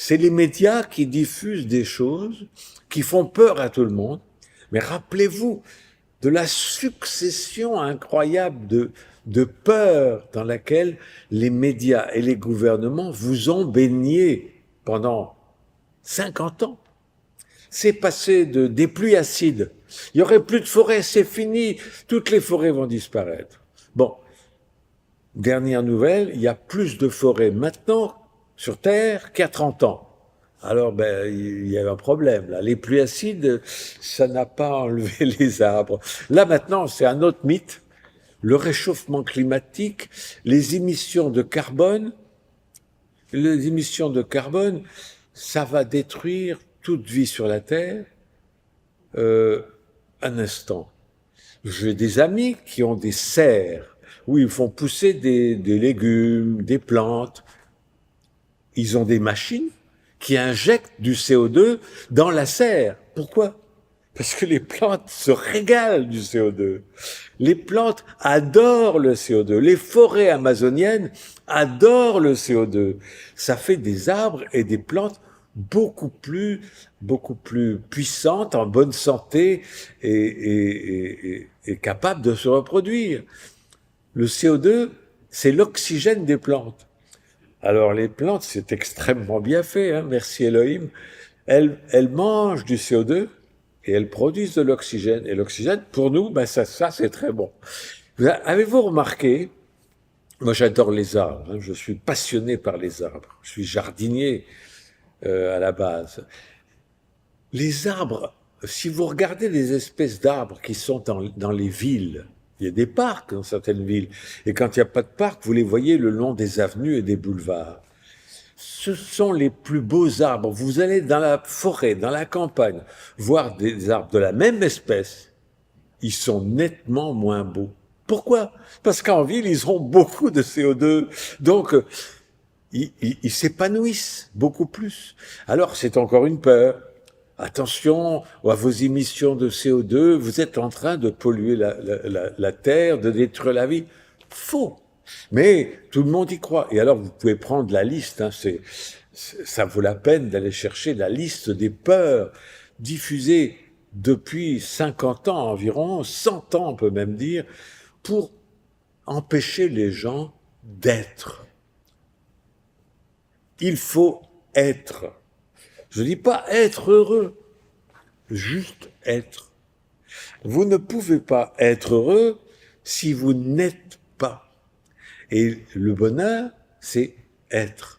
C'est les médias qui diffusent des choses qui font peur à tout le monde. Mais rappelez-vous de la succession incroyable de peurs dans laquelle les médias et les gouvernements vous ont baigné pendant 50 ans. C'est passé des pluies acides. Il n'y aurait plus de forêts, c'est fini. Toutes les forêts vont disparaître. Bon, dernière nouvelle, il y a plus de forêts maintenant sur Terre qu'il y a 30 ans. Alors, il y a un problème, là. Les pluies acides, ça n'a pas enlevé les arbres. Là, maintenant, c'est un autre mythe. Le réchauffement climatique, les émissions de carbone, ça va détruire toute vie sur la Terre, un instant. J'ai des amis qui ont des serres où ils font pousser des légumes, des plantes. Ils ont des machines qui injectent du CO2 dans la serre. Pourquoi? Parce que les plantes se régalent du CO2. Les plantes adorent le CO2. Les forêts amazoniennes adorent le CO2. Ça fait des arbres et des plantes beaucoup plus puissantes, en bonne santé et capables de se reproduire. Le CO2, c'est l'oxygène des plantes. Alors les plantes, c'est extrêmement bien fait, hein, merci Elohim. Elles mangent du CO2 et elles produisent de l'oxygène. Et l'oxygène, pour nous, ça c'est très bon. Avez-vous remarqué, moi j'adore les arbres, hein, je suis passionné par les arbres, je suis jardinier à la base. Les arbres, si vous regardez les espèces d'arbres qui sont dans les villes, il y a des parcs dans certaines villes, et quand il n'y a pas de parc, vous les voyez le long des avenues et des boulevards. Ce sont les plus beaux arbres. Vous allez dans la forêt, dans la campagne, voir des arbres de la même espèce, ils sont nettement moins beaux. Pourquoi? Parce qu'en ville, ils ont beaucoup de CO2, donc ils s'épanouissent beaucoup plus. Alors c'est encore une peur. Attention à vos émissions de CO2, vous êtes en train de polluer la Terre, de détruire la vie. Faux. Mais tout le monde y croit. Et alors vous pouvez prendre la liste, hein, ça vaut la peine d'aller chercher la liste des peurs diffusées depuis 50 ans environ, 100 ans on peut même dire, pour empêcher les gens d'être. Il faut être. Je ne dis pas être heureux, juste être. Vous ne pouvez pas être heureux si vous n'êtes pas. Et le bonheur, c'est être.